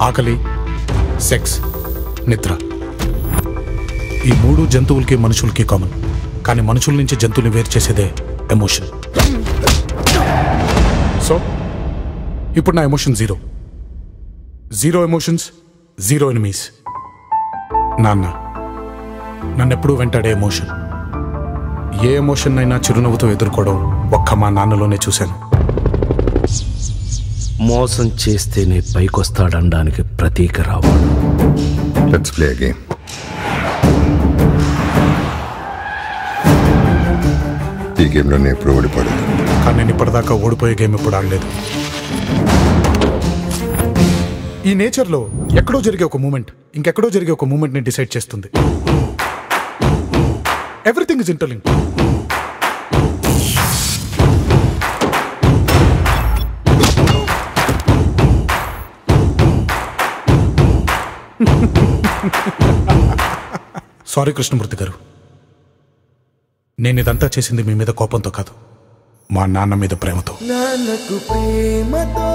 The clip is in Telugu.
ఆకలి, సెక్స్, నిద్ర. ఈ 3 జంతువులకి మనుషులకి కామన్. కానీ మనుషుల నుంచి జంతువుని వేరు చేసేదే ఎమోషన్. సో ఇప్పుడు నా emotion zero emotions, zero enemies. నాన్న నన్నెప్పుడూ వెంటాడే ఎమోషన్. ఏ ఎమోషన్ అయినా చిరునవ్వుతో ఎదుర్కోవడం ఒక్క మా నాన్నలోనే చూశాను. మోసం చేస్తేనే పైకొస్తాడనడానికి ప్రతీక రావాలి. Let's play a game. ఈ గేమ్లో నేను ఎప్పుడు ఓడిపోలేదు. కానీ నేను ఇప్పటిదాకా ఓడిపోయే గేమ్ ఎప్పుడు ఆడలేదు. ఈ నేచర్లో ఎక్కడో జరిగే ఒక మూమెంట్ ఇంకెక్కడో జరిగే ఒక మూమెంట్ని డిసైడ్ చేస్తుంది. Everything is interlinked. Sorry Krishnamurthy గారు, నేను ఇదంతా చేసింది మీ మీద కోపంతో కాదు, మా నాన్న మీద ప్రేమతో. నాన్నకు ప్రేమతో